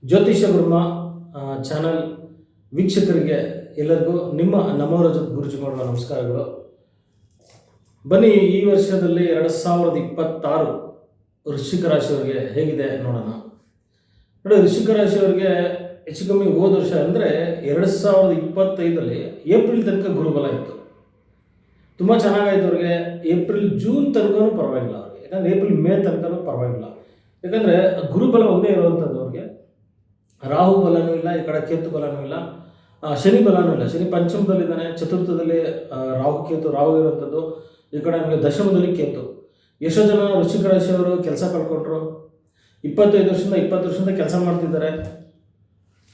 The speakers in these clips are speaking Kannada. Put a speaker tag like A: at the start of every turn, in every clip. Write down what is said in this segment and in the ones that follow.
A: ಜ್ಯೋತಿಷ್ಯ ಬ್ರಹ್ಮ ಚಾನಲ್ ವೀಕ್ಷಕರಿಗೆ ಎಲ್ಲರಿಗೂ ನಿಮ್ಮ ನಮೋರಜ ಗುರುಜಿ ಮಾಡುವ ನಮಸ್ಕಾರಗಳು. ಬನ್ನಿ, ಈ ವರ್ಷದಲ್ಲಿ 2026 ವೃಶ್ಚಿಕ ರಾಶಿಯವರಿಗೆ ಹೇಗಿದೆ ನೋಡೋಣ. ನೋಡಿ, ವೃಶ್ಚಿಕ ರಾಶಿಯವರಿಗೆ ಹೆಚ್ಚು ಕಮ್ಮಿ ಹೋದ ವರ್ಷ ಅಂದರೆ 2025 ಏಪ್ರಿಲ್ ತನಕ ಗುರುಬಲ ಇತ್ತು. ತುಂಬ ಚೆನ್ನಾಗಾಯ್ತು ಅವ್ರಿಗೆ. ಏಪ್ರಿಲ್ ಜೂನ್ ತನಕನೂ ಪರವಾಗಿಲ್ಲ ಅವ್ರಿಗೆ, ಯಾಕಂದರೆ ಏಪ್ರಿಲ್ ಮೇ ತನಕನೂ ಪರವಾಗಿಲ್ಲ. ಯಾಕಂದರೆ ಗುರುಬಲ ಒಂದೇ ಇರುವಂಥದ್ದು ಅವ್ರಿಗೆ. ರಾಹು ಬಲನೂ ಇಲ್ಲ, ಈ ಕಡೆ ಕೇತು ಬಲನೂ ಇಲ್ಲ, ಶನಿ ಬಲನೂ ಇಲ್ಲ. ಶನಿ ಪಂಚಮದಲ್ಲಿದ್ದಾನೆ, ಚತುರ್ಥದಲ್ಲಿ ರಾಹು ಇರುವಂಥದ್ದು, ಈ ಕಡೆ ನಮಗೆ ದಶಮದಲ್ಲಿ ಕೇತು. ಎಷ್ಟೋ ಜನ ವೃಶ್ಚಿಕ ರಾಶಿಯವರು ಕೆಲಸ ಕಳ್ಕೊಟ್ರು. 20 ವರ್ಷದಿಂದ ಕೆಲಸ ಮಾಡ್ತಿದ್ದಾರೆ,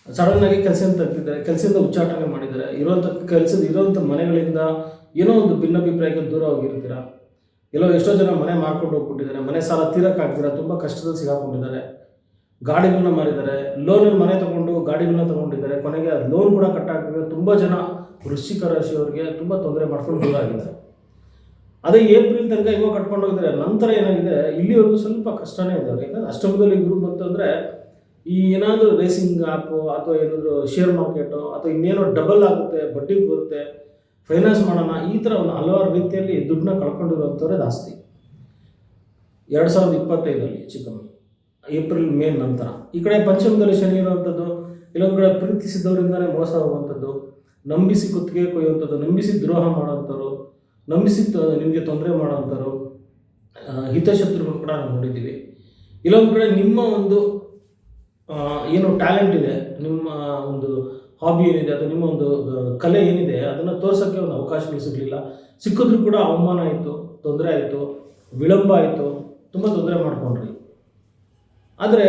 A: ಸಡನ್ನಾಗಿ ಕೆಲಸದಿಂದ ತೆಗ್ತಿದ್ದಾರೆ, ಕೆಲಸದಿಂದ ಉಚ್ಚಾಟನೆ ಮಾಡಿದ್ದಾರೆ. ಇರೋಂಥ ಮನೆಗಳಿಂದ ಏನೋ ಒಂದು ಭಿನ್ನಾಭಿಪ್ರಾಯಕ್ಕೆ ದೂರ ಹೋಗಿರ್ತೀರ. ಎಷ್ಟೋ ಜನ ಮನೆ ಮಾರ್ಕೊಂಡು ಹೋಗ್ಬಿಟ್ಟಿದ್ದಾರೆ, ಮನೆ ಸಾಲ ತೀರಕ್ಕಾಗ್ತೀರ, ತುಂಬ ಕಷ್ಟದಲ್ಲಿ ಸಿಗಾಕೊಂಡಿದ್ದಾರೆ. ಗಾಡಿಗಳನ್ನ ಮಾರಿದ್ದಾರೆ, ಲೋನಲ್ಲಿ ಮನೆ ತೊಗೊಂಡು ಗಾಡಿಗಳನ್ನ ತೊಗೊಂಡಿದ್ದಾರೆ, ಕೊನೆಗೆ ಲೋನ್ ಕೂಡ ಕಟ್ಟಾಗ್ತಿದೆ. ತುಂಬ ಜನ ವೃಶ್ಚಿಕ ರಾಶಿಯವರಿಗೆ ತುಂಬ ತೊಂದರೆ ಮಾಡ್ಕೊಂಡು ದೂರ ಆಗಿದ್ದಾರೆ. ಅದೇ ಏಪ್ರಿಲ್ ತನಕ ಇವಾಗ ಕಟ್ಕೊಂಡು ಹೋಗಿದ್ದಾರೆ. ನಂತರ ಏನಾಗಿದೆ, ಇಲ್ಲಿವರೆಗೂ ಸ್ವಲ್ಪ ಕಷ್ಟನೇ ಇದೆ ಅವ್ರಿಗೆ. ಯಾಕಂದರೆ ಅಷ್ಟಮದಲ್ಲಿ ಗುರು ಬಂತು ಅಂದರೆ ಈ ಏನಾದರೂ ರೇಸಿಂಗ್ ಆ್ಯಪು ಅಥವಾ ಏನಾದರೂ ಶೇರ್ ಮಾರ್ಕೆಟು ಅಥವಾ ಇನ್ನೇನೋ ಡಬಲ್ ಆಗುತ್ತೆ, ಬಡ್ಡಿ ಬರುತ್ತೆ, ಫೈನಾನ್ಸ್ ಮಾಡೋಣ, ಈ ಥರ ಒಂದು ಹಲವಾರು ರೀತಿಯಲ್ಲಿ ದುಡ್ಡನ್ನ ಕಳ್ಕೊಂಡಿರುವಂಥವ್ರೆ ಜಾಸ್ತಿ 2025 ಹೆಚ್ಚು ಕಮ್ಮಿ ಏಪ್ರಿಲ್ ಮೇ ನಂತರ. ಈ ಕಡೆ ಪಂಚಮದಲ್ಲಿ ಶನಿ ಇರುವಂಥದ್ದು, ಇಲ್ಲೊಂದು ಕಡೆ ಪ್ರೀತಿಸಿದವರಿಂದನೇ ಮೋಸ ಹೋಗುವಂಥದ್ದು, ನಂಬಿಸಿ ಕುತ್ತಿಗೆ ಕೊಯ್ಯುವಂಥದ್ದು, ನಂಬಿಸಿ ದ್ರೋಹ ಮಾಡೋವಂಥವ್ರು, ನಂಬಿಸಿ ನಿಮಗೆ ತೊಂದರೆ ಮಾಡೋವಂಥವ್ರು, ಹಿತಶತ್ರುಗಳು ಕೂಡ ನಾವು ನೋಡಿದ್ದೀವಿ. ಇಲ್ಲೊಂದು ಕಡೆ ನಿಮ್ಮ ಒಂದು ಏನು ಟ್ಯಾಲೆಂಟ್ ಇದೆ, ನಿಮ್ಮ ಒಂದು ಹಾಬಿ ಏನಿದೆ, ಅದು ನಿಮ್ಮ ಒಂದು ಕಲೆ ಏನಿದೆ, ಅದನ್ನು ತೋರ್ಸೋಕ್ಕೆ ಒಂದು ಅವಕಾಶಗಳು ಸಿಗಲಿಲ್ಲ. ಸಿಕ್ಕಿದ್ರೂ ಕೂಡ ಅವಮಾನ ಆಯಿತು, ತೊಂದರೆ ಆಯಿತು, ವಿಳಂಬ ಆಯಿತು, ತುಂಬ ತೊಂದರೆ ಮಾಡ್ಕೊಂಡ್ರಿ. ಆದರೆ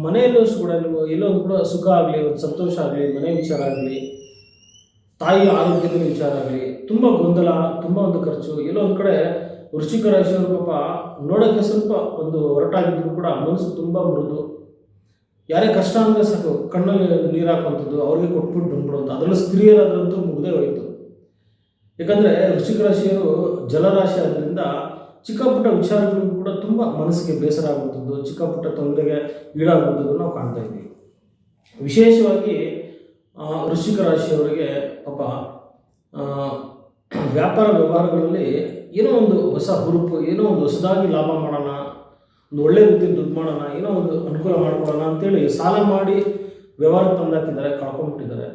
A: ಮನೆಯಲ್ಲೂ ಕೂಡ ನೀವು ಎಲ್ಲೊಂದು ಕೂಡ ಸುಖ ಆಗಲಿ, ಒಂದು ಸಂತೋಷ ಆಗಲಿ, ಮನೆ ವಿಚಾರ ಆಗಲಿ, ತಾಯಿಯ ಆರೋಗ್ಯದ ವಿಚಾರ ಆಗಲಿ, ತುಂಬ ಗೊಂದಲ, ತುಂಬ ಒಂದು ಖರ್ಚು. ಎಲ್ಲೋ ಒಂದು ಕಡೆ ವೃಶ್ಚಿಕ ರಾಶಿಯವರು ಪಾಪ ನೋಡೋಕ್ಕೆ ಸ್ವಲ್ಪ ಒಂದು ಹೊರಟಾಗಿದ್ರು ಕೂಡ ಮನಸ್ಸು ತುಂಬ ಮೃದು. ಯಾರೇ ಕಷ್ಟ ಅಂದರೆ ಸಾಕು ಕಣ್ಣಲ್ಲಿ ನೀರು ಹಾಕುವಂಥದ್ದು, ಅವ್ರಿಗೆ ಕೊಟ್ಬಿಟ್ಟು ಬಂದ್ಬಿಡುವಂಥ. ಅದರಲ್ಲೂ ಸ್ತ್ರೀಯರಾದ್ರಂತೂ ಮುಗ್ದೇ ಹೋಯಿತು. ಯಾಕಂದರೆ ವೃಶ್ಚಿಕ ರಾಶಿಯವರು ಜಲರಾಶಿ ಆದ್ದರಿಂದ ಚಿಕ್ಕ ಪುಟ್ಟ ವಿಚಾರಗಳಿಗೂ ಕೂಡ ತುಂಬ ಮನಸ್ಸಿಗೆ ಬೇಸರ ಆಗುವಂಥದ್ದು, ಚಿಕ್ಕ ಪುಟ್ಟ ತೊಂದರೆಗೆ ಈಡಾಗುವಂಥದ್ದು ನಾವು ಕಾಣ್ತಾ ಇದ್ದೀವಿ. ವಿಶೇಷವಾಗಿ ವೃಶ್ಚಿಕ ರಾಶಿಯವರಿಗೆ ಪಾಪ ವ್ಯಾಪಾರ ವ್ಯವಹಾರಗಳಲ್ಲಿ ಏನೋ ಒಂದು ಹೊಸ ಹುರುಪು, ಏನೋ ಒಂದು ಹೊಸದಾಗಿ ಲಾಭ ಮಾಡೋಣ, ಒಂದು ಒಳ್ಳೆ ರೀತಿಯಲ್ಲಿ ದುಡ್ಡು ಮಾಡೋಣ, ಏನೋ ಒಂದು ಅನುಕೂಲ ಮಾಡ್ಕೊಡೋಣ ಅಂತೇಳಿ ಸಾಲ ಮಾಡಿ ವ್ಯವಹಾರ ತಂದಾಕಿದ್ದಾರೆ, ಕಳ್ಕೊಂಡ್ಬಿಟ್ಟಿದ್ದಾರೆ.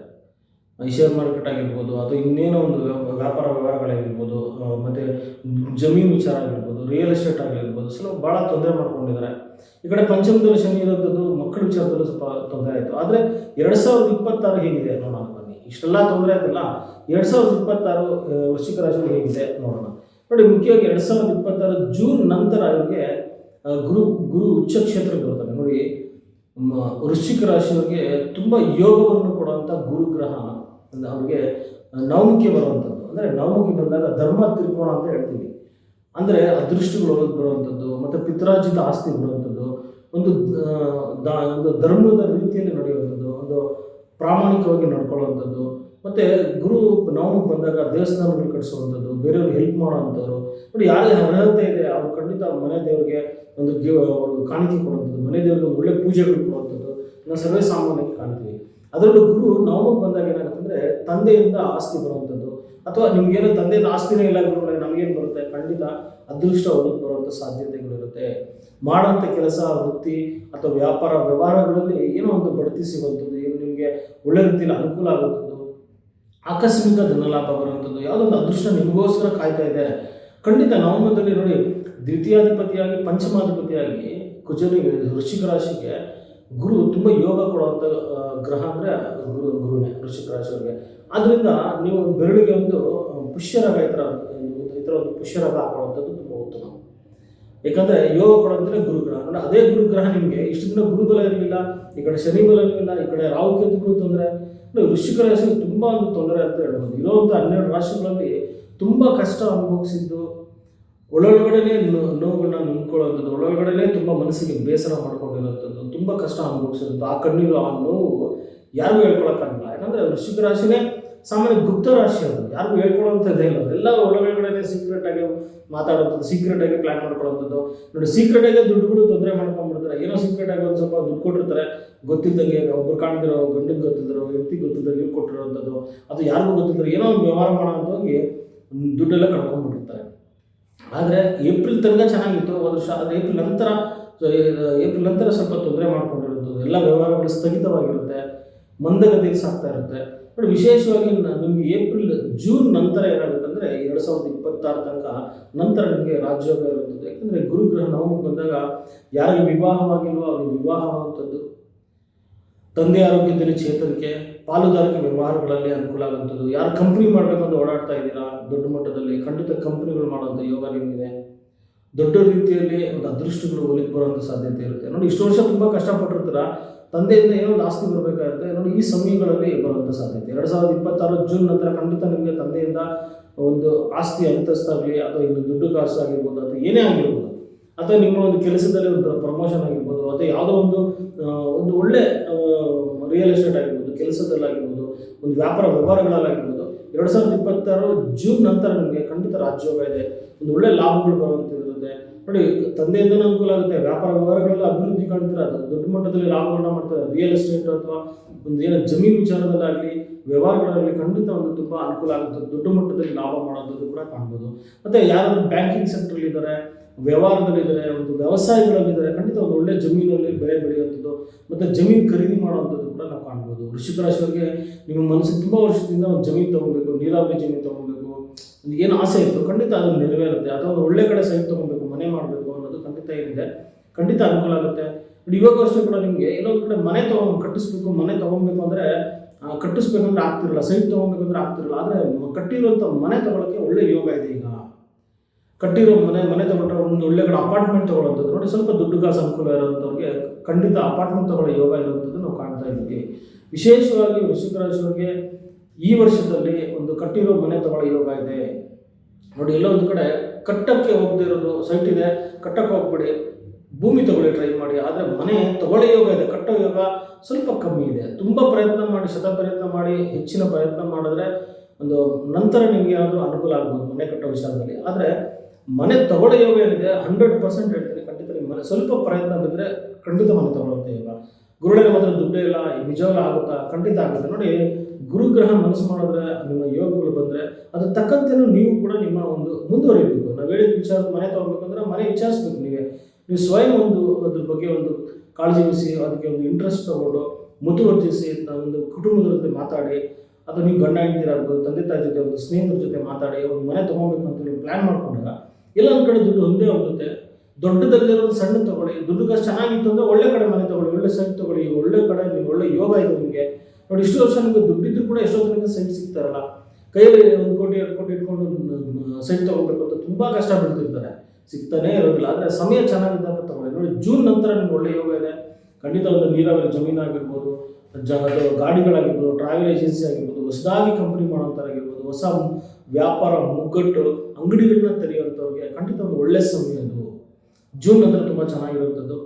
A: ಈ ಶೇರ್ ಮಾರ್ಕೆಟ್ ಆಗಿರ್ಬೋದು, ಅಥವಾ ಇನ್ನೇನೋ ಒಂದು ವ್ಯಾಪಾರ ವ್ಯವಹಾರಗಳಾಗಿರ್ಬೋದು, ಮತ್ತು ಜಮೀನು ವಿಚಾರ ಆಗಿರ್ಬೋದು, ರಿಯಲ್ ಎಸ್ಟೇಟ್ ಆಗಿರ್ಬೋದು, ಸ್ವಲ್ಪ ಭಾಳ ತೊಂದರೆ ಮಾಡ್ಕೊಂಡಿದ್ದಾರೆ. ಈ ಕಡೆ ಪಂಚಮದಲ್ಲಿ ಶನಿ ಇರೋಂಥದ್ದು, ಮಕ್ಕಳ ವಿಚಾರದಲ್ಲೂ ಸ್ವಲ್ಪ ತೊಂದರೆ ಆಯಿತು. ಆದರೆ 2026 ಹೇಗಿದೆ ನೋಡೋಣ ಬನ್ನಿ. ಇಷ್ಟೆಲ್ಲ ತೊಂದರೆ ಆಯ್ತಲ್ಲ, 2026 ವೃಶ್ಚಿಕ ರಾಶಿಯಲ್ಲಿ ಹೇಗಿದೆ ನೋಡೋಣ. ನೋಡಿ, ಮುಖ್ಯವಾಗಿ 2026 ಜೂನ್ ನಂತರ ಇವರಿಗೆ ಗುರು ಉಚ್ಚ ಕ್ಷೇತ್ರಕ್ಕೆ ಬರ್ತಾನೆ. ನೋಡಿ, ವೃಶ್ಚಿಕ ರಾಶಿಯವರಿಗೆ ತುಂಬ ಯೋಗವನ್ನು ಕೊಡುವಂಥ ಗುರುಗ್ರಹ ಅವ್ರಿಗೆ ನವಮುಖಿ ಬರುವಂಥದ್ದು. ಅಂದರೆ ನವಮುಖಿ ಬಂದಾಗ ಧರ್ಮ ತ್ರಿಕೋಣ ಅಂತ ಹೇಳ್ತೀವಿ. ಅಂದರೆ ಅದೃಷ್ಟಗಳು ಬರುವಂಥದ್ದು, ಮತ್ತು ಪಿತ್ರಾರ್ಜಿತ ಆಸ್ತಿ ಬರುವಂಥದ್ದು, ಒಂದು ಧರ್ಮದ ರೀತಿಯಲ್ಲಿ ನಡೆಯುವಂಥದ್ದು, ಒಂದು ಪ್ರಾಮಾಣಿಕವಾಗಿ ನಡ್ಕೊಳ್ಳುವಂಥದ್ದು, ಮತ್ತು ಗುರು ನವಮುಖಿ ಬಂದಾಗ ದೇವಸ್ಥಾನಗಳು ಕಟ್ಟಿಸುವಂಥದ್ದು, ಬೇರೆಯವ್ರಿಗೆ ಹೆಲ್ಪ್ ಮಾಡೋವಂಥವ್ರು. ನೋಡಿ, ಯಾರಿಗೆ ಅರ್ಹತೆ ಇದೆ ಅವರು ಖಂಡಿತ ಮನೆ ದೇವರಿಗೆ ಒಂದು ಅವರು ಕಾಣಿಕೆ ಕೊಡುವಂಥದ್ದು, ಮನೆ ದೇವರಿಗೆ ಒಂದು ಒಳ್ಳೆ ಪೂಜೆಗಳು ಕೊಡುವಂಥದ್ದು ನಾವು ಸರ್ವೇ ಸಾಮಾನ್ಯವಾಗಿ ಕಾಣ್ತೀವಿ. ಅದರಲ್ಲೂ ಗುರು ನವಮುಖಿ ಬಂದಾಗ ಏನಾಗುತ್ತೆ ಅಂದರೆ ತಂದೆಯಿಂದ ಆಸ್ತಿ ಬರುವಂಥದ್ದು, ಅಥವಾ ನಿಮಗೇನೋ ತಂದೆಯಿಂದ ಆಸ್ತಿನೇ ಇಲ್ಲ ಗುರುಗಳೇ ನಮಗೇನು ಬರುತ್ತೆ, ಖಂಡಿತ ಅದೃಷ್ಟ ಒದಗಿ ಬರುವಂಥ ಸಾಧ್ಯತೆಗಳಿರುತ್ತೆ. ಮಾಡೋಂಥ ಕೆಲಸ, ವೃತ್ತಿ ಅಥವಾ ವ್ಯಾಪಾರ ವ್ಯವಹಾರಗಳಲ್ಲಿ ಏನೋ ಒಂದು ಬಡ್ತಿ ಸಿಗುವಂಥದ್ದು, ಏನು ನಿಮಗೆ ಒಳ್ಳೆ ರೀತಿಯಲ್ಲಿ ಅನುಕೂಲ ಆಗುವಂಥದ್ದು, ಆಕಸ್ಮಿಕ ಧನಲಾಭ ಬರುವಂಥದ್ದು, ಯಾವುದೊಂದು ಅದೃಷ್ಟ ನಿಮಗೋಸ್ಕರ ಕಾಯ್ತಾ ಇದೆ. ಖಂಡಿತ ನವಮದಲ್ಲಿ ನೋಡಿ, ದ್ವಿತೀಯಾಧಿಪತಿಯಾಗಿ ಪಂಚಮಾಧಿಪತಿಯಾಗಿ ಕುಜನಿಗೆ ವೃಶ್ಚಿಕ ರಾಶಿಗೆ ಗುರು ತುಂಬ ಯೋಗ ಕೊಡುವಂಥ ಗ್ರಹ ಅಂದರೆ ಗುರುನೇ ವೃಶ್ಚಿಕ ರಾಶಿಯವರಿಗೆ. ಆದ್ದರಿಂದ ನೀವು ಬೆರಳಿಗೆ ಒಂದು ಪುಷ್ಯರಾಗ ಈ ಥರ ಒಂದು ಪುಷ್ಯರಾಗ ಹಾಕೊಳ್ಳುವಂಥದ್ದು ತುಂಬ ಉತ್ತಮ. ಯಾಕಂದರೆ ಯೋಗ ಕೊಡೋಂಥದ್ದು ಗುರುಗ್ರಹ. ಅಂದರೆ ಅದೇ ಗುರುಗ್ರಹ ನಿಮಗೆ ಇಷ್ಟು ದಿನ ಗುರುಬಲ ಇರಲಿಲ್ಲ, ಈ ಕಡೆ ಶನಿ ಬಲ ಇರಲಿಲ್ಲ, ಈ ಕಡೆ ರಾಹು ಕೇತುಗಳು ತೊಂದರೆ. ವೃಶ್ಚಿಕ ರಾಶಿಗೆ ತುಂಬ ಒಂದು ತೊಂದರೆ ಅಂತ ಹೇಳ್ಬೋದು. ಇರೋವಂಥ 12 ರಾಶಿಗಳಲ್ಲಿ ತುಂಬ ಕಷ್ಟ ಅನುಭವಿಸಿದ್ದು, ಒಳಗಡೆನೇ ನೋವುಗಳನ್ನ ನುಂಗ್ಕೊಳ್ಳೋವಂಥದ್ದು, ಒಳಗಡೆನೇ ತುಂಬ ಮನಸ್ಸಿಗೆ ಬೇಸರ ಮಾಡ್ಕೊಂಡಿರೋವಂಥದ್ದು, ತುಂಬ ಕಷ್ಟ ಅನುಭವಿಸಿರೋದು, ಆ ಕಣ್ಣೀರು, ಆ ನೋವು ಯಾರಿಗೂ ಹೇಳ್ಕೊಳಕ್ಕಾಗಿಲ್ಲ. ಯಾಕಂದರೆ ವೃಶ್ಚಿಕ ರಾಶಿನೇ ಸಾಮಾನ್ಯ ಗುಪ್ತ ರಾಶಿ, ಅದು ಯಾರಿಗೂ ಹೇಳ್ಕೊಳ್ಳೋವಂಥದ್ದು ಇಲ್ಲ. ಎಲ್ಲ ಒಳಗಡೆ ಸೀಕ್ರೆಟಾಗಿ ಮಾತಾಡೋಂಥದ್ದು, ಸೀಕ್ರೆಟಾಗಿ ಪ್ಲ್ಯಾನ್ ಮಾಡ್ಕೊಳ್ಳೋವಂಥದ್ದು. ನೋಡಿ, ಸೀಕ್ರೆಟಾಗಿ ದುಡ್ಡುಗಳು ತೊಂದರೆ ಮಾಡ್ಕೊಂಡ್ಬಿಡ್ತಾರೆ. ಮಾಡ್ಕೊಂಡಿರ್ತಾರೆ, ಏನೋ ಸೀಕ್ರೆಟ್ ಆಗಿ ಒಂದು ಸ್ವಲ್ಪ ದುಡ್ಡು ಕೊಟ್ಟಿರ್ತಾರೆ, ಗೊತ್ತಿದ್ದಂಗೆ ಒಬ್ರು ಕಾಣ್ದಿರೋ ಗಂಡನ ಗೊತ್ತಿದ್ದರು ವ್ಯಕ್ತಿ ಗೊತ್ತಿದ್ದರು ಇವ್ರು ಕೊಟ್ಟಿರೋಂಥದ್ದು, ಅದು ಯಾರಿಗೂ ಗೊತ್ತಿದ್ದರು ಏನೋ ಒಂದು ವ್ಯವಹಾರ ಮಾಡೋಂತ ಹೋಗಿ ದುಡ್ಡೆಲ್ಲ ಕಳ್ಕೊಂಡ್ಬಿಟ್ಟಿರ್ತಾರೆ. ಆದರೆ ಏಪ್ರಿಲ್ ತನಕ ಚೆನ್ನಾಗಿತ್ತು ಹೋದ ವರ್ಷ, ಆದರೆ ಏಪ್ರಿಲ್ ನಂತರ ಸ್ವಲ್ಪ ತೊಂದರೆ ಮಾಡ್ಕೊಂಡಿರೋದು, ಎಲ್ಲ ವ್ಯವಹಾರಗಳು ಸ್ಥಗಿತವಾಗಿರುತ್ತೆ, ಮಂದಗತಿಗೆ ಸಾಗ್ತಾ ಇರುತ್ತೆ ನೋಡಿ. ವಿಶೇಷವಾಗಿ ನಿಮಗೆ ಜೂನ್ ನಂತರ ಏನಾಗುತ್ತೆ ಅಂದರೆ 2026 ತನಕ ನಂತರ ನಿಮಗೆ ರಾಜಯೋಗ ಇರುತ್ತದೆ. ಯಾಕಂದರೆ ಗುರುಗ್ರಹ ನವಮಕ್ಕೆ ಬಂದಾಗ ಯಾರಿಗೆ ವಿವಾಹವಾಗಿಲ್ವೋ ಅವ್ರಿಗೆ ವಿವಾಹ ಆಗುವಂಥದ್ದು, ತಂದೆ ಆರೋಗ್ಯದಲ್ಲಿ ಚೇತರಿಕೆ, ಪಾಲುದಾರಿಕೆ ವ್ಯವಹಾರಗಳಲ್ಲಿ ಅನುಕೂಲ ಆಗುವಂಥದ್ದು. ಯಾರು ಕಂಪ್ನಿ ಮಾಡಬೇಕಂತ ಓಡಾಡ್ತಾ ಇದ್ದೀರಾ ದೊಡ್ಡ ಮಟ್ಟದಲ್ಲಿ, ಖಂಡಿತ ಕಂಪ್ನಿಗಳು ಮಾಡುವಂಥ ಯೋಗ ನಿಮಗಿದೆ. ದೊಡ್ಡ ರೀತಿಯಲ್ಲಿ ಒಂದು ಅದೃಷ್ಟಗಳು ಒಲಿಗೆ ಬರುವಂಥ ಸಾಧ್ಯತೆ ಇರುತ್ತೆ ನೋಡಿ. ಇಷ್ಟು ವರ್ಷ ತುಂಬ ಕಷ್ಟಪಟ್ಟಿರ್ತೀರ, ತಂದೆಯಿಂದ ಏನೋ ಒಂದು ಆಸ್ತಿ ಬರಬೇಕಾಗುತ್ತೆ ನೋಡಿ, ಈ ಸಮಯಗಳಲ್ಲಿ ಬರುವಂಥ ಸಾಧ್ಯತೆ. 2026 ಜೂನ್ ನಂತರ ಖಂಡಿತ ನಿಮಗೆ ತಂದೆಯಿಂದ ಒಂದು ಆಸ್ತಿ ಅಂತಸ್ತಾಗಲಿ ಅಥವಾ ಇನ್ನು ದುಡ್ಡು ಕಾಸು ಆಗಿರ್ಬೋದು ಅಥವಾ ಏನೇ ಆಗಿರ್ಬೋದು, ಅಥವಾ ನಿಮ್ಮ ಒಂದು ಕೆಲಸದಲ್ಲಿ ಒಂದು ಪ್ರಮೋಷನ್ ಆಗಿರ್ಬೋದು, ಅಥವಾ ಯಾವುದೋ ಒಂದು ಒಳ್ಳೆ ರಿಯಲ್ ಎಸ್ಟೇಟ್ ಆಗಿರ್ಬೋದು, ಕೆಲಸದಲ್ಲಾಗಿರ್ಬೋದು, ಒಂದು ವ್ಯಾಪಾರ ವ್ಯವಹಾರಗಳಲ್ಲಾಗಿರ್ಬೋದು, 2026 ಜೂನ್ ನಂತರ ನಿಮಗೆ ಖಂಡಿತ ರಾಜಯೋಗ ಇದೆ. ಒಂದು ಒಳ್ಳೆ ಲಾಭಗಳು ಬರುವಂಥದ್ದಿರುತ್ತೆ ನೋಡಿ. ತಂದೆಯಿಂದನೂ ಅನುಕೂಲ ಆಗುತ್ತೆ, ವ್ಯಾಪಾರ ವ್ಯವಹಾರಗಳೆಲ್ಲ ಅಭಿವೃದ್ಧಿ ಕಾಣ್ತೀರ, ಅದು ದೊಡ್ಡ ಮಟ್ಟದಲ್ಲಿ ಲಾಭಗಳನ್ನ ಮಾಡ್ತಾರೆ. ರಿಯಲ್ ಎಸ್ಟೇಟ್ ಅಥವಾ ಒಂದು ಏನೋ ಜಮೀನು ವಿಚಾರದಲ್ಲಾಗಲಿ ವ್ಯವಹಾರಗಳಲ್ಲಿ ಖಂಡಿತ ಒಂದು ತುಂಬ ಅನುಕೂಲ ಆಗುತ್ತೆ, ದೊಡ್ಡ ಮಟ್ಟದಲ್ಲಿ ಲಾಭ ಮಾಡೋಂಥದ್ದು ಕೂಡ ಕಾಣ್ಬೋದು. ಮತ್ತು ಯಾರಾದರೂ ಬ್ಯಾಂಕಿಂಗ್ ಸೆಕ್ಟ್ರಲ್ಲಿದ್ದಾರೆ, ವ್ಯವಹಾರದಲ್ಲಿದ್ದಾರೆ, ಒಂದು ವ್ಯವಸಾಯಗಳಲ್ಲಿದ್ದಾರೆ, ಖಂಡಿತ ಒಂದು ಒಳ್ಳೆ ಜಮೀನಲ್ಲಿ ಬೆಳೆ ಬೆಳೆಯುವಂಥದ್ದು ಮತ್ತು ಜಮೀನು ಖರೀದಿ ಮಾಡುವಂಥದ್ದು ಕೂಡ ನಾವು ಕಾಣ್ಬೋದು. ವೃಶ್ಚಿಕ ರಾಶಿಯವರಿಗೆ ನಿಮ್ಮ ಮನಸ್ಸಿಗೆ ತುಂಬ ವರ್ಷದಿಂದ ಒಂದು ಜಮೀನು ತೊಗೊಬೇಕು, ನೀರಾವರಿ ಜಮೀನು ತೊಗೊಬೇಕು, ಏನು ಆಸೆ ಇತ್ತು ಖಂಡಿತ ಅದು ನೆರವೇರುತ್ತೆ. ಅಥವಾ ಒಂದು ಒಳ್ಳೆ ಕಡೆ ಸೈಟ್ ತೊಗೊಬೇಕು, ಮನೆ ಮಾಡಬೇಕು ಅನ್ನೋದು ಖಂಡಿತ ಏನಿದೆ ಖಂಡಿತ ಅನುಕೂಲ ಆಗುತ್ತೆ. ಇವಾಗ ಅಷ್ಟೇ ಕೂಡ ನಿಮಗೆ ಎಲ್ಲೊಂದು ಕಡೆ ಮನೆ ಕಟ್ಟಿಸ್ಬೇಕು, ಮನೆ ತೊಗೊಬೇಕು ಅಂದರೆ ಕಟ್ಟಿಸ್ಬೇಕಂದ್ರೆ ಆಗ್ತಿರಲ್ಲ, ಸೈಟ್ ತೊಗೊಬೇಕಂದ್ರೆ ಆಗ್ತಿರಲ್ಲ. ಆದರೆ ಕಟ್ಟಿರುವಂಥ ಮನೆ ತೊಗೊಳಕ್ಕೆ ಒಳ್ಳೆ ಯೋಗ ಇದೆ. ಈಗ ಕಟ್ಟಿರೋ ಮನೆ ತೊಗೊಂಡ್ರೆ ಒಂದು ಒಳ್ಳೆ ಕಡೆ ಅಪಾರ್ಟ್ಮೆಂಟ್ ತೊಗೊಳ್ಳೋಂಥದ್ದು ನೋಡಿ, ಸ್ವಲ್ಪ ದುಡ್ಡು ಕಾಸು ಅನುಕೂಲ ಇರೋಂಥವ್ರಿಗೆ ಖಂಡಿತ ಅಪಾರ್ಟ್ಮೆಂಟ್ ತೊಗೊಳ್ಳೋ ಯೋಗ ಇರುವಂಥದ್ದು ನಾವು ಕಾಣ್ತಾ ಇದ್ದೀವಿ. ವಿಶೇಷವಾಗಿ ವೃಶ್ಚಿಕ ರಾಶಿಯವರಿಗೆ ಈ ವರ್ಷದಲ್ಲಿ ಒಂದು ಕಟ್ಟಿರೋ ಮನೆ ತೊಗೊಳ್ಳೋ ಯೋಗ ಇದೆ ನೋಡಿ. ಎಲ್ಲೋ ಒಂದು ಕಡೆ ಕಟ್ಟಕ್ಕೆ ಹೋಗದೆ ಇರೋದು, ಸೈಟ್ ಇದೆ ಕಟ್ಟಕ್ಕೆ ಹೋಗ್ಬಿಡಿ, ಭೂಮಿ ತಗೊಳ್ಳಿ ಟ್ರೈ ಮಾಡಿ. ಆದರೆ ಮನೆ ತಗೊಳ್ಳೋ ಯೋಗ ಇದೆ, ಕಟ್ಟೋ ಯೋಗ ಸ್ವಲ್ಪ ಕಮ್ಮಿ ಇದೆ. ತುಂಬ ಪ್ರಯತ್ನ ಮಾಡಿ, ಪ್ರಯತ್ನ ಮಾಡಿ, ಹೆಚ್ಚಿನ ಪ್ರಯತ್ನ ಮಾಡಿದ್ರೆ ಒಂದು ನಂತರ ನಿಮಗೆ ಏನಾದರೂ ಅನುಕೂಲ ಆಗ್ಬೋದು ಮನೆ ಕಟ್ಟೋ ವಿಚಾರದಲ್ಲಿ. ಆದರೆ ಮನೆ ತಗೊಳ್ಳೋ ಯೋಗ ಏನಿದೆ 100% ಹೇಳ್ತೀನಿ, ಖಂಡಿತ ನಿಮ್ಮ ಮನೆ ಸ್ವಲ್ಪ ಪ್ರಯತ್ನ ಬಿದ್ದರೆ ಖಂಡಿತ ಮನೆ ತಗೊಳ್ಳುತ್ತೆ ಯೋಗ. ಗುರುಳಿನ ಮಾತ್ರ ದುಡ್ಡೇ ಇಲ್ಲ, ನಿಜವಲ್ಲ ಆಗುತ್ತಾ? ಖಂಡಿತ ಆಗುತ್ತೆ ನೋಡಿ. ಗುರುಗ್ರಹ ಮನಸ್ಸು ಮಾಡಿದ್ರೆ, ನಿಮ್ಮ ಯೋಗಗಳು ಬಂದರೆ ಅದ್ರ ತಕ್ಕಂತೆಯೂ ನೀವು ಕೂಡ ನಿಮ್ಮ ಒಂದು ಮುಂದುವರಿಬೇಕು. ನಾವು ಹೇಳಿದ ವಿಚಾರ ಮನೆ ತೊಗೊಬೇಕಂದ್ರೆ ಮನೆ ವಿಚಾರಿಸ್ಬೇಕು. ನೀವು ಸ್ವಯಂ ಅದ್ರ ಬಗ್ಗೆ ಒಂದು ಕಾಳಜಿ ವಹಿಸಿ, ಅದಕ್ಕೆ ಒಂದು ಇಂಟ್ರೆಸ್ಟ್ ತೊಗೊಂಡು ಮುತುವರ್ಜಿಸಿ, ಒಂದು ಕುಟುಂಬದ ಜೊತೆ ಮಾತಾಡಿ, ಅಥವಾ ನೀವು ಗಂಡ ಹೆಂಡತಿರಾಗ್ಬೋದು, ತಂದೆ ತಾಯಿ ಜೊತೆ, ಒಂದು ಸ್ನೇಹಿತರ ಜೊತೆ ಮಾತಾಡಿ ಒಂದು ಮನೆ ತೊಗೊಬೇಕು ಅಂತ ನೀವು ಪ್ಲ್ಯಾನ್ ಮಾಡ್ಕೊಂಡಾಗ ಎಲ್ಲ ಒಂದು ಕಡೆ ದುಡ್ಡು ಒಂದೇ ಹೋಗುತ್ತೆ. ದೊಡ್ಡದಲ್ಲಿರೋದು ಸಣ್ಣ ತೊಗೊಳ್ಳಿ, ದುಡ್ಡು ಕಾಸು ಚೆನ್ನಾಗಿತ್ತು ಅಂದರೆ ಒಳ್ಳೆ ಕಡೆ ಮನೆ ತೊಗೊಳ್ಳಿ, ಒಳ್ಳೆ ಸೈಟ್ ತೊಗೊಳ್ಳಿ, ಒಳ್ಳೆ ಕಡೆ ನೀವು ಒಳ್ಳೆ ಯೋಗ ಇದೆ ನಿಮಗೆ ನೋಡಿ. ಇಷ್ಟು ವರ್ಷ ನಿಮಗೆ ದುಡ್ಡಿದ್ರು ಕೂಡ ಎಷ್ಟೋ ಜನಕ್ಕೆ ಸೈಟ್ ಸಿಗ್ತಾರಲ್ಲ, ಕೈಯಲ್ಲಿ 1 ಕೋಟಿ 2 ಕೋಟಿ ಇಟ್ಕೊಂಡು ಸೈಟ್ ತೊಗೊಳ್ಬೇಕು ಅಂತ ತುಂಬ ಕಷ್ಟ ಬೀಳ್ತಿರ್ತಾರೆ, ಸಿಗ್ತಾನೇ ಇರೋದಿಲ್ಲ. ಆದರೆ ಸಮಯ ಚೆನ್ನಾಗಿದ್ದಾಗ ತೊಗೊಳ್ಳಿ ನೋಡಿ. ಜೂನ್ ನಂತರ ನಿಮ್ಗೆ ಒಳ್ಳೆ ಯೋಗ ಇದೆ. ಖಂಡಿತ ಒಂದು ನೀರಾವರಿ ಜಮೀನು ಆಗಿರ್ಬೋದು, ಗಾಡಿಗಳಾಗಿರ್ಬೋದು, ಟ್ರಾವೆಲ್ ಏಜೆನ್ಸಿ ಆಗಿರ್ಬೋದು, ಹೊಸದಾಗಿ ಕಂಪ್ನಿ ಮಾಡೋಂಥವ್ರಾಗಿರ್ಬೋದು, ಹೊಸ ವ್ಯಾಪಾರ ಮುಗ್ಗಟ್ಟು ಅಂಗಡಿಗಳನ್ನ ತೆರೆಯುವಂಥವ್ರಿಗೆ ಖಂಡಿತ ಒಂದು ಒಳ್ಳೆಯ ಸಮಯ ಅದು. ಜೂನ್ ನಂತರ ತುಂಬ ಚೆನ್ನಾಗಿರುವಂಥದ್ದು,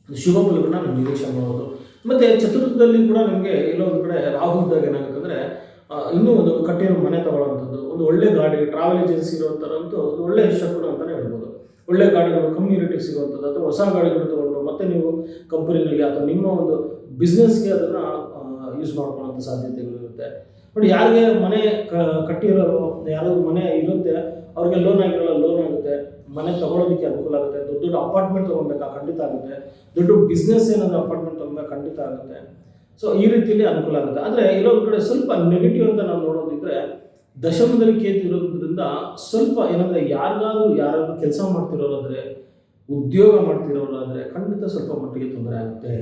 A: ಶುಭ ಫಲಗಳನ್ನ ನಾವು ನಿರೀಕ್ಷೆ ಮಾಡೋದು. ಮತ್ತು ಚತುರ್ಥದಲ್ಲಿ ಕೂಡ ನಿಮಗೆ ಎಲ್ಲೋ ಒಂದು ಕಡೆ ರಾಹು ಇದ್ದಾಗ ಏನಾಗುತ್ತೆ ಅಂದರೆ ಇನ್ನೂ ಒಂದು ಕಟ್ಟಿರೋ ಮನೆ ತೊಗೊಳ್ಳೋವಂಥದ್ದು, ಒಂದು ಒಳ್ಳೆ ಗಾಡಿ, ಟ್ರಾವೆಲ್ ಏಜೆನ್ಸಿ ಇರೋವಂಥದ್ದು ಒಂದು ಒಳ್ಳೆ ಶಕುನ ಅಂತಲೇ ಹೇಳ್ಬೋದು. ಒಳ್ಳೆ ಗಾಡಿಗಳು ಕಮ್ಮಿ ರೇಟಿಗೆ ಸಿಗುವಂಥದ್ದು, ಅಥವಾ ಹೊಸ ಗಾಡಿಗಳು ತೊಗೊಂಡು ಮತ್ತೆ ನೀವು ಕಂಪನಿಗಳಿಗೆ ಅಥವಾ ನಿಮ್ಮ ಒಂದು ಬಿಸ್ನೆಸ್ಗೆ ಅದನ್ನು ಯೂಸ್ ಮಾಡ್ಕೊಳ್ಳೋಂಥ ಸಾಧ್ಯತೆಗಳಿರುತ್ತೆ ನೋಡಿ. ಯಾರಿಗೆ ಮನೆ ಕಟ್ಟಿರೋ ಯಾರು ಮನೆ ಇರುತ್ತೆ ಅವ್ರಿಗೆ ಲೋನ್ ಆಗಿರಲ್ಲ, ಲೋನ್ ಆಗುತ್ತೆ. ಮನೆ ತೊಗೊಳೋದಕ್ಕೆ ಅನುಕೂಲ ಆಗುತ್ತೆ. ದೊಡ್ಡ ಅಪಾರ್ಟ್ಮೆಂಟ್ ತೊಗೊಬೇಕಾ? ಖಂಡಿತ ಆಗುತ್ತೆ. ದೊಡ್ಡ ಬಿಸ್ನೆಸ್ ಏನಾದರೂ ಅಪಾರ್ಟ್ಮೆಂಟ್ ತೊಗೊಬೇಕಾ? ಖಂಡಿತ ಆಗುತ್ತೆ. ಸೊ ಈ ರೀತಿಯಲ್ಲಿ ಅನುಕೂಲ ಆಗುತ್ತೆ. ಆದರೆ ಇಲ್ಲೊಂದು ಕಡೆ ಸ್ವಲ್ಪ ನೆಗೆಟಿವ್ ಅಂತ ನಾವು ನೋಡೋದಿದ್ರೆ, ದಶಮದಲ್ಲಿ ಕೇತು ಇರೋದ್ರಿಂದ ಸ್ವಲ್ಪ ಏನಂದರೆ ಯಾರಾದರೂ ಕೆಲಸ ಮಾಡ್ತಿರೋರಾದರೆ, ಉದ್ಯೋಗ ಮಾಡ್ತಿರೋರಾದರೆ ಖಂಡಿತ ಸ್ವಲ್ಪ ಮಟ್ಟಿಗೆ ತೊಂದರೆ ಆಗುತ್ತೆ.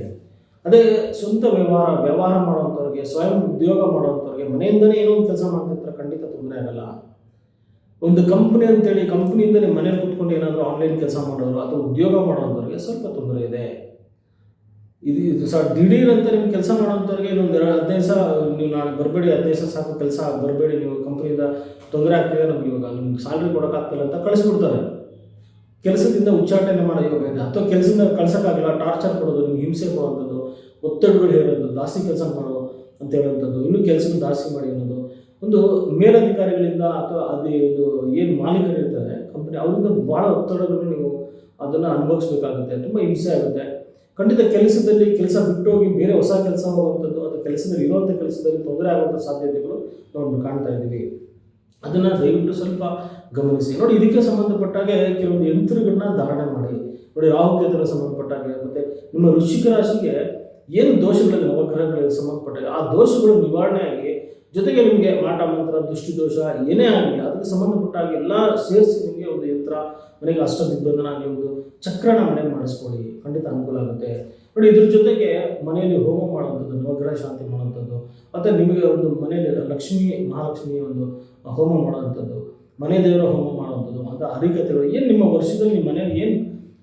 A: ಅದೇ ಸ್ವಂತ ವ್ಯವಹಾರ ಮಾಡೋವಂಥವ್ರಿಗೆ, ಸ್ವಯಂ ಉದ್ಯೋಗ ಮಾಡೋವಂಥವ್ರಿಗೆ, ಮನೆಯಿಂದನೇ ಏನೋ ಒಂದು ಕೆಲಸ ಮಾಡ್ತಿರ್ತಾರೆ, ಖಂಡಿತ ತೊಂದರೆ ಆಗಲ್ಲ. ಒಂದು ಕಂಪ್ನಿ ಅಂತೇಳಿ ಕಂಪ್ನಿಯಿಂದಲೇ ಮನೇಲಿ ಕೂತ್ಕೊಂಡು ಏನಾದರೂ ಆನ್ಲೈನ್ ಕೆಲಸ ಮಾಡೋರು ಅಥವಾ ಉದ್ಯೋಗ ಮಾಡೋವಂಥವ್ರಿಗೆ ಸ್ವಲ್ಪ ತೊಂದರೆ ಇದೆ. ಇದು ದಿಢೀರ್ ಅಂತ ನಿಮ್ಗೆ ಕೆಲಸ ಮಾಡೋವಂಥವ್ರಿಗೆ ಇನ್ನೊಂದು 15 ದಿವಸ ನೀವು ನಾಳೆ ಬರಬೇಡಿ, 15 ದಿವಸ ಸಾಕು ಕೆಲಸ ಬರಬೇಡಿ, ನೀವು ಕಂಪ್ನಿಯಿಂದ ತೊಂದರೆ ಆಗ್ತಿದೆ, ನಮ್ಗೆ ಇವಾಗ ನಿಮ್ಗೆ ಸ್ಯಾಲ್ರಿ ಕೊಡೋಕ್ಕಾಗ್ತಿಲ್ಲ ಅಂತ ಕಳಿಸ್ಬಿಡ್ತಾರೆ. ಕೆಲಸದಿಂದ ಉಚ್ಚಾಟನೆ ಮಾಡೋ ಯೋಗ ಇದೆ. ಅಥವಾ ಕೆಲಸದಿಂದ ಕಳ್ಸೋಕ್ಕಾಗಲ್ಲ, ಟಾರ್ಚರ್ ಕೊಡೋದು, ನಿಮ್ಗೆ ಹಿಂಸೆ ಕೊಡುವಂಥದ್ದು, ಒತ್ತಡಗಳು ಹೇಳೋದು, ಜಾಸ್ತಿ ಕೆಲಸ ಮಾಡೋ ಅಂತ ಹೇಳುವಂಥದ್ದು, ಇನ್ನೂ ಕೆಲಸಗಳು ಜಾಸ್ತಿ ಮಾಡಿ ಅನ್ನೋದು, ಒಂದು ಮೇಲಧಿಕಾರಿಗಳಿಂದ ಅಥವಾ ಅದು ಏನು ಮಾಲೀಕರು ಇರ್ತಾರೆ ಕಂಪನಿ, ಅವರಿಂದ ಭಾಳ ಒತ್ತಡಗಳು ನೀವು ಅದನ್ನು ಅನುಭವಿಸ್ಬೇಕಾಗುತ್ತೆ. ತುಂಬ ಹಿಂಸೆ ಆಗುತ್ತೆ. ಖಂಡಿತ ಕೆಲಸದಲ್ಲಿ ಕೆಲಸ ಬಿಟ್ಟು ಹೋಗಿ ಬೇರೆ ಹೊಸ ಕೆಲಸ ಹೋಗುವಂಥದ್ದು, ಅಥವಾ ಕೆಲಸದಲ್ಲಿ ಇರುವಂಥ ಕೆಲಸದಲ್ಲಿ ತೊಂದರೆ ಆಗುವಂಥ ಸಾಧ್ಯತೆಗಳು ನಾವು ಕಾಣ್ತಾ ಇದ್ದೀವಿ. ಅದನ್ನು ದಯವಿಟ್ಟು ಸ್ವಲ್ಪ ಗಮನಿಸಿ. ನೋಡಿ, ಇದಕ್ಕೆ ಸಂಬಂಧಪಟ್ಟಾಗೆ ಕೆಲವೊಂದು ಯಂತ್ರಗಳನ್ನ ಧಾರಣೆ ಮಾಡಿ. ನೋಡಿ, ರಾಹುಕೇತುಗೆ ಸಂಬಂಧಪಟ್ಟಾಗೆ ಮತ್ತು ನಿಮ್ಮ ವೃಶ್ಚಿಕ ರಾಶಿಗೆ ಏನು ದೋಷಗಳಿದೆ ನವಗ್ರಹಗಳಿಗೆ ಸಂಬಂಧಪಟ್ಟಾಗ ಆ ದೋಷಗಳು ನಿವಾರಣೆಯಾಗಿ, ಜೊತೆಗೆ ನಿಮಗೆ ಮಾಟ ಮಂತ್ರ, ದೃಷ್ಟಿ ದೋಷ ಏನೇ ಆಗಲಿ ಅದಕ್ಕೆ ಸಂಬಂಧಪಟ್ಟಾಗ ಎಲ್ಲ ಸೇರಿಸಿ ನಿಮಗೆ ಒಂದು ಯಂತ್ರ ಮನೆಗೆ ಅಷ್ಟದಿಗ್ಬಂಧನ, ಒಂದು ಚಕ್ರನ ಮನೆಗೆ ಮಾಡಿಸ್ಕೊಳ್ಳಿ, ಖಂಡಿತ ಅನುಕೂಲ ಆಗುತ್ತೆ. ನೋಡಿ, ಇದ್ರ ಜೊತೆಗೆ ಮನೆಯಲ್ಲಿ ಹೋಮ ಮಾಡುವಂಥದ್ದು, ನವಗ್ರಹ ಶಾಂತಿ ಮಾಡುವಂಥದ್ದು, ಮತ್ತು ನಿಮಗೆ ಒಂದು ಮನೆಯಲ್ಲಿ ಮಹಾಲಕ್ಷ್ಮಿ ಒಂದು ಹೋಮ ಮಾಡುವಂಥದ್ದು, ಮನೆ ದೇವರ ಹೋಮ ಮಾಡುವಂಥದ್ದು, ಅಂತ ಹರಿಕಥೆಗಳು ಏನು ನಿಮ್ಮ ವರ್ಷದಲ್ಲಿ ನಿಮ್ಮ ಮನೆಯಲ್ಲಿ ಏನು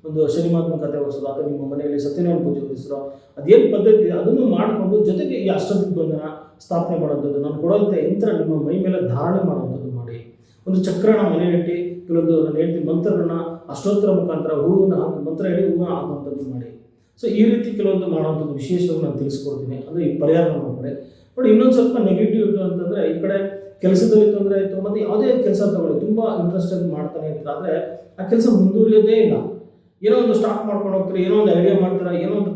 A: ಒಂದು ಶನಿಮಾತ್ಮ ಕಥೆ ಓದಿಸೋದು, ಅಥವಾ ನಿಮ್ಮ ಮನೆಯಲ್ಲಿ ಸತ್ಯನಾರಾಯಣ ಪೂಜೆ ಓದಿಸೋ ಅದೇನು ಪದ್ಧತಿ ಇದೆ ಅದನ್ನು ಮಾಡಿಕೊಂಡು, ಜೊತೆಗೆ ಈ ಅಷ್ಟದಿಗ್ಬಂಧನ ಸ್ಥಾಪನೆ ಮಾಡುವಂಥದ್ದು, ನಾನು ಕೊಡುವಂಥ ಯಂತ್ರ ನಿಮ್ಮ ಮೈ ಮೇಲೆ ಧಾರಣೆ ಮಾಡುವಂಥದ್ದು ಮಾಡಿ. ಒಂದು ಚಕ್ರನ ಮನೆಯಲ್ಲಿಟ್ಟು ಕೆಲವೊಂದು ನಾನು ಹೇಳ್ತೀನಿ ಮಂತ್ರಗಳನ್ನ ಅಷ್ಟೋತ್ತರ ಮುಖಾಂತರ ಹೂವಿನ ಮಂತ್ರ ಹೇಳಿ ಹೂವು ಹಾಕುವಂಥದ್ದು ಮಾಡಿ. ಸೊ ಈ ರೀತಿ ಕೆಲವೊಂದು ಮಾಡುವಂಥದ್ದು ವಿಶೇಷವಾಗಿ ನಾನು ತಿಳಿಸ್ಕೊಡ್ತೀನಿ. ಅಂದರೆ ಈ ಪರಿಹಾರ ಮಾಡ್ತಾರೆ. ನೋಡಿ, ಇನ್ನೊಂದು ಸ್ವಲ್ಪ ನೆಗೆಟಿವ್ ಅಂತಂದರೆ, ಈ ಕಡೆ ಕೆಲಸದಲ್ಲಿ ತೊಂದರೆ ಆಯಿತು, ಮತ್ತು ಯಾವುದೇ ಕೆಲಸ ತಗೊಳ್ಳಿ ತುಂಬ ಇಂಟ್ರೆಸ್ಟಾಗಿ ಮಾಡ್ತಾನೆ ಇರ್ತಾರೆ, ಆದರೆ ಆ ಕೆಲಸ ಮುಂದುವರಿಯೋದೇ ಇಲ್ಲ. ಏನೋ ಒಂದು ಸ್ಟಾರ್ಟ್ ಮಾಡ್ಕೊಂಡು ಹೋಗ್ತೀರಾ, ಏನೋ ಒಂದು ಐಡಿಯಾ ಮಾಡ್ತೀರಾ, ಏನೋ ಒಂದು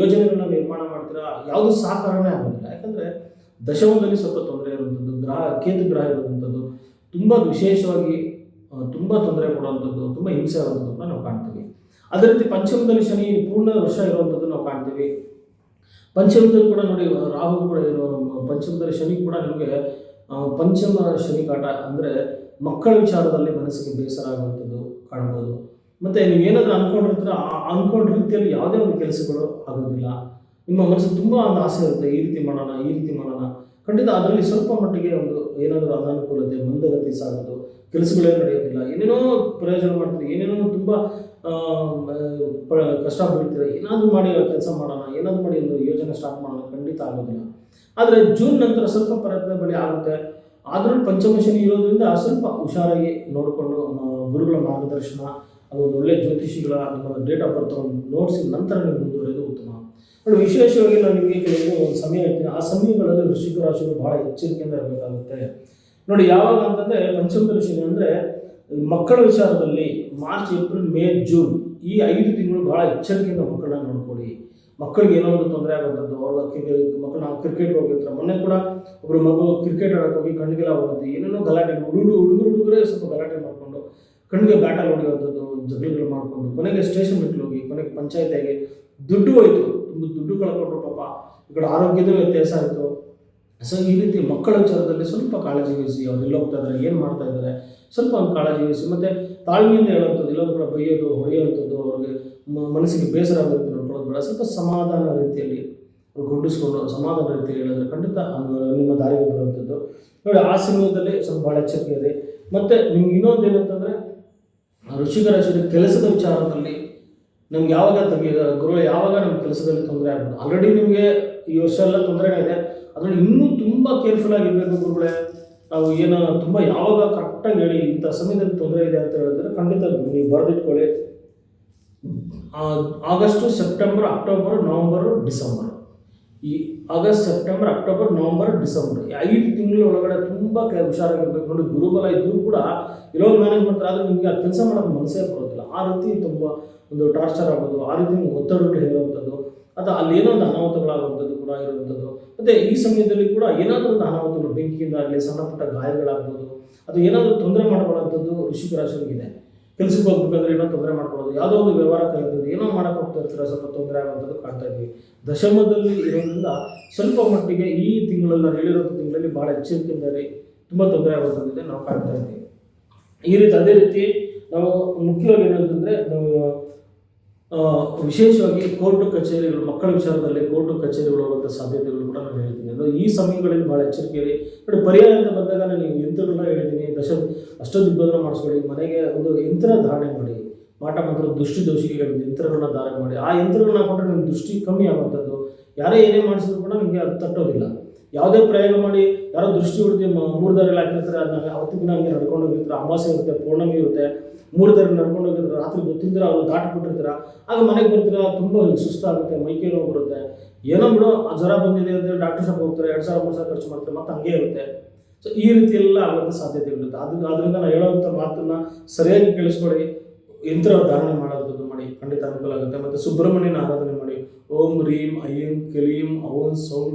A: ಯೋಜನೆಗಳನ್ನ ನಿರ್ಮಾಣ ಮಾಡ್ತೀರಾ, ಯಾವುದು ಸಾಕಾರನೇ ಆಗೋದಿಲ್ಲ. ಯಾಕಂದರೆ ದಶಮದಲ್ಲಿ ಸ್ವಲ್ಪ ತೊಂದರೆ ಇರುವಂಥದ್ದು, ಕೇತು ಗ್ರಹ ಇರುವಂಥದ್ದು ತುಂಬ ವಿಶೇಷವಾಗಿ ತುಂಬ ತೊಂದರೆ ಕೊಡುವಂಥದ್ದು, ತುಂಬ ಹಿಂಸೆ ಆಗುವಂಥದ್ದು ಕೂಡ ನಾವು ಕಾಣ್ತೀವಿ. ಅದೇ ರೀತಿ ಪಂಚಮದಲ್ಲಿ ಶನಿ ಪೂರ್ಣ ವರ್ಷ ಇರುವಂಥದ್ದು ನಾವು ಕಾಣ್ತೀವಿ. ಪಂಚಮದಲ್ಲಿ ಕೂಡ ನೋಡಿ, ರಾಹು ಕೂಡ ಪಂಚಮದಲ್ಲಿ ಶನಿ ಕೂಡ ನಿಮಗೆ ಪಂಚಮ ಶನಿ ಕಾಟ, ಅಂದರೆ ಮಕ್ಕಳ ವಿಚಾರದಲ್ಲಿ ಮನಸ್ಸಿಗೆ ಬೇಸರ ಆಗುವಂಥದ್ದು ಕಾಣ್ಬೋದು. ಮತ್ತು ನೀವೇನಾದರೂ ಅಂದ್ಕೊಂಡಿರ್ತೀರ, ಅಂದ್ಕೊಂಡ ರೀತಿಯಲ್ಲಿ ಯಾವುದೇ ಒಂದು ಕೆಲಸಗಳು ಆಗೋದಿಲ್ಲ. ನಿಮ್ಮ ಮನಸ್ಸಿಗೆ ತುಂಬ ಒಂದು ಆಸೆ ಇರುತ್ತೆ, ಈ ರೀತಿ ಮಾಡೋಣ, ಖಂಡಿತ ಅದರಲ್ಲಿ ಸ್ವಲ್ಪ ಮಟ್ಟಿಗೆ ಒಂದು ಏನಾದರೂ ಅನಾನುಕೂಲತೆ, ಮಂದಗತಿ ಸಾಗೋದು, ಕೆಲಸಗಳೇ ನಡೆಯೋದಿಲ್ಲ, ಏನೇನೋ ಪ್ರಯೋಜನ ಮಾಡ್ತೀರಿ, ಏನೇನೋ ತುಂಬ ಕಷ್ಟ ಬೀಳ್ತೀರ, ಏನಾದರೂ ಮಾಡಿ ಕೆಲಸ ಮಾಡೋಣ, ಏನಾದರೂ ಮಾಡಿ ಒಂದು ಯೋಜನೆ ಸ್ಟಾರ್ಟ್ ಮಾಡೋಣ, ಖಂಡಿತ ಆಗೋದಿಲ್ಲ. ಆದರೆ ಜೂನ್ ನಂತರ ಸ್ವಲ್ಪ ಪ್ರಯತ್ನ ಬಳಿ ಆಗುತ್ತೆ. ಆದರೂ ಪಂಚಮ ಶನಿ ಇರೋದ್ರಿಂದ ಸ್ವಲ್ಪ ಹುಷಾರಾಗಿ ನೋಡಿಕೊಂಡು ಗುರುಗಳ ಮಾರ್ಗದರ್ಶನ, ಅದು ಒಂದು ಒಳ್ಳೆಯ ಜ್ಯೋತಿಷಿಗಳ ನಿಮ್ಮ ಡೇಟ್ ಆಫ್ ಬರ್ತ್ ನೋಡಿಸಿ ನಂತರ ನೀವು ಮುಂದುವರೆದು ಉತ್ತಮ. ನೋಡಿ, ವಿಶೇಷವಾಗಿ ನಾನು ನಿಮಗೆ ಕೆಲವೊಂದು ಒಂದು ಸಮಯ ಹೇಳ್ತೀನಿ. ಆ ಸಮಯಗಳಲ್ಲಿ ವೃಶ್ಚಿಕ ರಾಶಿಗಳು ಬಹಳ ಎಚ್ಚರಿಕೆಯಿಂದ ಇರಬೇಕಾಗುತ್ತೆ. ನೋಡಿ, ಯಾವಾಗ ಅಂತಂದರೆ ಪಂಚಮದಲ್ಲಿ ಶನಿ ಅಂದರೆ ಮಕ್ಕಳ ವಿಚಾರದಲ್ಲಿ ಮಾರ್ಚ್, ಏಪ್ರಿಲ್, ಮೇ, ಜೂನ್ ಈ 5 ತಿಂಗಳು ಬಹಳ ಎಚ್ಚರಿಕೆಯಿಂದ ಮಕ್ಕಳನ್ನ ನೋಡ್ಕೊಳ್ಳಿ. ಮಕ್ಕಳಿಗೆ ಏನೋ ಒಂದು ತೊಂದರೆ ಆಗುವಂಥದ್ದು, ಮಕ್ಕಳು ನಾವು ಕ್ರಿಕೆಟ್ ಹೋಗಿರ್ತಾರೆ. ಮೊನ್ನೆ ಕೂಡ ಒಬ್ಬರು ಮಗು ಕ್ರಿಕೆಟ್ ಆಡೋಕೆ ಹೋಗಿ ಕಣ್ಣಿಗೆಲ್ಲ ಹೋಗುತ್ತೆ, ಏನೇನೋ ಗಲಾಟೆ, ಹುಡುಗರೇ ಸ್ವಲ್ಪ ಗಲಾಟೆ ಮಾಡಿಕೊಂಡು ಕಣ್ಣಿಗೆ ಬ್ಯಾಟಲ್ಲಿ ಹೊಡೆಯುವಂಥದ್ದು, ಜಗಳಗಳು ಮಾಡಿಕೊಂಡು ಕೊನೆಗೆ ಸ್ಟೇಷನ್ ಬಿಟ್ಟು ಹೋಗಿ ಕೊನೆಗೆ ಪಂಚಾಯತಿಗೆ ದುಡ್ಡು ಹೋಯಿತು, ದುಡ್ಡು ಕಳ್ಕೊಂಡ್ರು ಪಾಪ. ಈ ಕಡೆ ಆರೋಗ್ಯದ ವ್ಯತ್ಯಾಸ ಆಯಿತು. ಸೊ ಈ ರೀತಿ ಮಕ್ಕಳ ವಿಚಾರದಲ್ಲಿ ಸ್ವಲ್ಪ ಕಾಳಜಿ ವಹಿಸಿ, ಅವ್ರು ಎಲ್ಲಿ ಹೋಗ್ತಾ ಇದ್ದಾರೆ, ಏನು ಮಾಡ್ತಾ ಇದ್ದಾರೆ, ಸ್ವಲ್ಪ ಒಂದು ಕಾಳಜಿ ವಹಿಸಿ, ಮತ್ತು ತಾಳ್ಮೆಯಿಂದ ಹೇಳುವಂಥದ್ದು, ಎಲ್ಲರೂ ಕೂಡ ಬೈಯೋದು, ಹೊಡೆಯುವಂಥದ್ದು, ಅವ್ರಿಗೆ ಮನಸ್ಸಿಗೆ ಬೇಸರ ಆಗುತ್ತೆ ನೋಡ್ಕೊಳ್ಳೋದು ಬೇಡ. ಸ್ವಲ್ಪ ಸಮಾಧಾನ ರೀತಿಯಲ್ಲಿ ಗುಂಡಿಸ್ಕೊಂಡು ಸಮಾಧಾನ ರೀತಿಯಲ್ಲಿ ಹೇಳಿದ್ರೆ ಖಂಡಿತ ನಿಮ್ಮ ದಾರಿಗೆ ಬರುವಂಥದ್ದು. ನೋಡಿ, ಆ ಸಮಯದಲ್ಲಿ ಸ್ವಲ್ಪ ಭಾಳ ಎಚ್ಚರಿಕೆ ಇದೆ. ಮತ್ತು ನಿಮ್ಗೆ ಇನ್ನೊಂದು ಏನಂತಂದರೆ, ವೃಶ್ಚಿಕ ರಾಶಿಯ ಕೆಲಸದ ವಿಚಾರದಲ್ಲಿ ನಮ್ಗೆ ಗುರುಗಳು ಯಾವಾಗ ನಮ್ಮ ಕೆಲಸದಲ್ಲಿ ತೊಂದರೆ ಆಗ್ಬೋದು. ಆಲ್ರೆಡಿ ನಿಮಗೆ ಈ ವರ್ಷ ಎಲ್ಲ ತೊಂದರೆನೇ ಇದೆ, ಅದರಲ್ಲಿ ಇನ್ನೂ ತುಂಬ ಕೇರ್ಫುಲ್ ಆಗಿರಬೇಕು ಗುರುಗಳೇ. ನಾವು ಏನು ತುಂಬ ಯಾವಾಗ ಕರೆಕ್ಟಾಗಿ ಹೇಳಿ ಇಂಥ ಸಮಯದಲ್ಲಿ ತೊಂದರೆ ಇದೆ ಅಂತ ಹೇಳಿದ್ರೆ ಖಂಡಿತ ನೀವು ಬರೆದಿಟ್ಕೊಳ್ಳಿ. August, September, October, November, December, ಈ August, September, October, November, December ಈ 5 ತಿಂಗಳ ಒಳಗಡೆ ತುಂಬ ಹುಷಾರಾಗಿರ್ಬೇಕು. ನೋಡಿ, ಗುರುಬಲ ಇದ್ದರೂ ಕೂಡ ಇಲ್ಲೊಂದು ಮ್ಯಾನೇಜ್ ಮಾಡ್ತಾರೆ, ಆದರೆ ನಿಮಗೆ ಆ ಕೆಲಸ ಮಾಡೋಕ್ಕೆ ಮನಸ್ಸೇ ಬರೋದಿಲ್ಲ. ಆ ರೀತಿ ತುಂಬ ಒಂದು ಟಾರ್ಚರ್ ಆಗೋದು, ಆ ರೀತಿ ಒತ್ತಡಗಳು ಹೇರುವಂಥದ್ದು, ಅಥವಾ ಅಲ್ಲಿ ಏನೋ ಒಂದು ಅನಾಹುತಗಳಾಗುವಂಥದ್ದು ಕೂಡ ಇರುವಂಥದ್ದು. ಮತ್ತು ಈ ಸಮಯದಲ್ಲಿ ಕೂಡ ಏನಾದರೂ ಒಂದು ಅನಾಹುತಗಳು, ಬೆಂಕಿಯಿಂದಾಗಲಿ, ಸಣ್ಣ ಪುಟ್ಟ ಗಾಯಗಳಾಗ್ಬೋದು, ಅದು ಏನಾದರೂ ತೊಂದರೆ ಮಾಡ್ಕೊಳ್ಳೋಂಥದ್ದು ವೃಶ್ಚಿಕ ರಾಶಿಯವರಿಗೆ. ಕೆಲಸಕ್ಕೆ ಹೋಗ್ಬೇಕಂದ್ರೆ ಏನೋ ತೊಂದರೆ ಮಾಡ್ಕೊಳ್ಳೋದು, ಯಾವುದೋ ಒಂದು ವ್ಯವಹಾರ ಕಲಿಯೋದು, ಏನೋ ಮಾಡೋಕ್ಕೆ ಹೋಗ್ತಾ ಇರ್ತೀರ, ಸ್ವಲ್ಪ ತೊಂದರೆ ಆಗುವಂಥದ್ದು ಕಾಣ್ತಾ ಇದ್ದೀವಿ. ದಶಮದಲ್ಲಿ ಇರೋದ್ರಿಂದ ಸ್ವಲ್ಪ ಮಟ್ಟಿಗೆ ಈ ತಿಂಗಳಲ್ಲಿ, ನಾನು ಹೇಳಿರೋ ತಿಂಗಳಲ್ಲಿ ಭಾಳ ಎಚ್ಚರಿಕೆಯಿಂದ ತುಂಬ ತೊಂದರೆ ಆಗುವಂಥದ್ದಿದೆ ನಾವು ಕಾಣ್ತಾ ಇದ್ದೀವಿ. ಈ ರೀತಿ ಅದೇ ರೀತಿ ನಾವು ಮುಖ್ಯವಾಗಿ ಏನಂತಂದರೆ, ನಾವು ವಿಶೇಷವಾಗಿ ಕೋರ್ಟು ಕಚೇರಿಗಳು, ಮಕ್ಕಳ ವಿಚಾರದಲ್ಲಿ ಕೋರ್ಟು ಕಚೇರಿಗಳು ಹೋಗುವಂಥ ಸಾಧ್ಯತೆಗಳು ಕೂಡ ನಾನು ಹೇಳ್ತೀನಿ. ಅಂದರೆ ಈ ಸಮಯಗಳಲ್ಲಿ ಭಾಳ ಎಚ್ಚರಿಕೆ ಇರಿ. ನೋಡಿ, ಪರಿಹಾರ ಅಂತ ಬಂದಾಗ ನಾನು ಯಂತ್ರಗಳನ್ನ ಹೇಳಿದ್ದೀನಿ. ಅಷ್ಟದಿಗ್ಬಂಧನ ಮಾಡಿಸ್ಕೊಳ್ಳಿ, ಮನೆಗೆ ಒಂದು ಯಂತ್ರ ಧಾರಣೆ ಮಾಡಿ, ಮಾಟ ಮಂತ್ರ, ದೃಷ್ಟಿ ದೋಷಿಗೆ ಯಂತ್ರಗಳನ್ನ ಧಾರಣೆ ಮಾಡಿ. ಆ ಯಂತ್ರಗಳನ್ನ ಹಾಕೊಂಡ್ರೆ ನಿಮ್ಮ ದೃಷ್ಟಿ ಕಮ್ಮಿ ಆಗುವಂಥದ್ದು, ಯಾರೇ ಏನೇ ಮಾಡಿಸಿದ್ರು ಕೂಡ ನಿಮಗೆ ಅದು ತಟ್ಟೋದಿಲ್ಲ. ಯಾವುದೇ ಪ್ರಯೋಗ ಮಾಡಿ ಯಾರೋ ದೃಷ್ಟಿ ಹೊಡೆದು 3 ದಾರಿಯಲ್ಲಿ ಹಾಕಿರ್ತಾರೆ, ಅದನ್ನ ಅವತ್ತಿನ ದಿನ ಹಂಗೆ ನಡ್ಕೊಂಡು ಹೋಗಿರ್ತಾರೆ, ಅಮಾವಾಸ್ಯೆ ಇರುತ್ತೆ, ಪೌರ್ಣಮಿ ಇರುತ್ತೆ, 3 ದಾರಿ ನಡ್ಕೊಂಡು ಹೋಗಿರ್ತಾರೆ, ರಾತ್ರಿ ಗೊತ್ತಿದ್ರೆ ಅವರು ದಾಟಿಬಿಟ್ಟಿರ್ತೀರ. ಆಗ ಮನೆಗೆ ಬರ್ತೀರ, ತುಂಬ ಸುಸ್ತಾಗುತ್ತೆ, ಮೈಕೈ ನೋವು ಬರುತ್ತೆ, ಏನೋ ಬಿಡು ಜ್ವರ ಬಂದಿದೆ ಅಂತೇಳಿ ಡಾಕ್ಟರ್ ಶಾಪ್ ಹೋಗ್ತಾರೆ, 2,000-3,000 ಖರ್ಚು ಮಾಡ್ತಾರೆ, ಮತ್ತು ಹಂಗೆ ಇರುತ್ತೆ. ಸೊ ಈ ರೀತಿ ಎಲ್ಲ ಆಗುವಂಥ ಸಾಧ್ಯತೆಗಳಿರುತ್ತೆ. ಅದರಿಂದ ನಾನು ಹೇಳೋವಂಥ ಮಾತನ್ನು ಸರಿಯಾಗಿ ಕೇಳಿಸ್ಕೊಳ್ಳಿ, ಯಂತ್ರ ಧಾರಣೆ ಮಾಡೋದು ಮಾಡಿ, ಖಂಡಿತ ಅನುಕೂಲ ಆಗುತ್ತೆ. ಮತ್ತು ಸುಬ್ರಹ್ಮಣ್ಯನ ಆರಾಧನೆ ಮಾಡಿ, ಮಾಡಿ. ಓಂ ರೀಂ ಐಂ ಕ್ಲೀಂ ಔಂ ಸೌಂ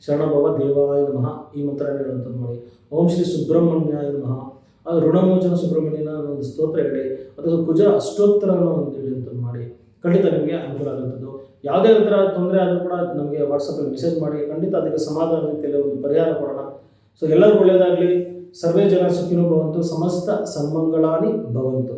A: ಶರಣಭವ ದೇವಾಯ ನಮಃ ಈ ಮಂತ್ರ ಹೇಳುವಂಥದ್ದು ಮಾಡಿ. ಓಂ ಶ್ರೀ ಸುಬ್ರಹ್ಮಣ್ಯಾಯ ನಮಃ, ಅದು ಋಣಮೋಚನ ಸುಬ್ರಹ್ಮಣ್ಯನ ಒಂದು ಸ್ತೋತ್ರ ಹೇಳಿ, ಅಥವಾ ಕುಜ ಅಷ್ಟೋತ್ತರನ ಒಂದು ಹೇಳುವಂಥದ್ದು ಮಾಡಿ. ಖಂಡಿತ ನಿಮಗೆ ಅನುಕೂಲ ಆಗುವಂಥದ್ದು. ಯಾವುದೇ ಥರ ತೊಂದರೆ ಆದರೂ ಕೂಡ ನಮಗೆ ವಾಟ್ಸಪ್ಪಲ್ಲಿ ಮೆಸೇಜ್ ಮಾಡಿ, ಖಂಡಿತ ಅದಕ್ಕೆ ಸಮಾಧಾನ ರೀತಿಯಲ್ಲಿ ಒಂದು ಪರಿಹಾರ ಕೊಡೋಣ. ಸೊ ಎಲ್ಲರಿಗೂ ಒಳ್ಳೆಯದಾಗಲಿ. ಸರ್ವೇ ಜನ ಸುಖಿನೋ ಭವಂತು, ಸಮಸ್ತ ಸನ್ಮಂಗಳಾನಿ ಭವಂತು.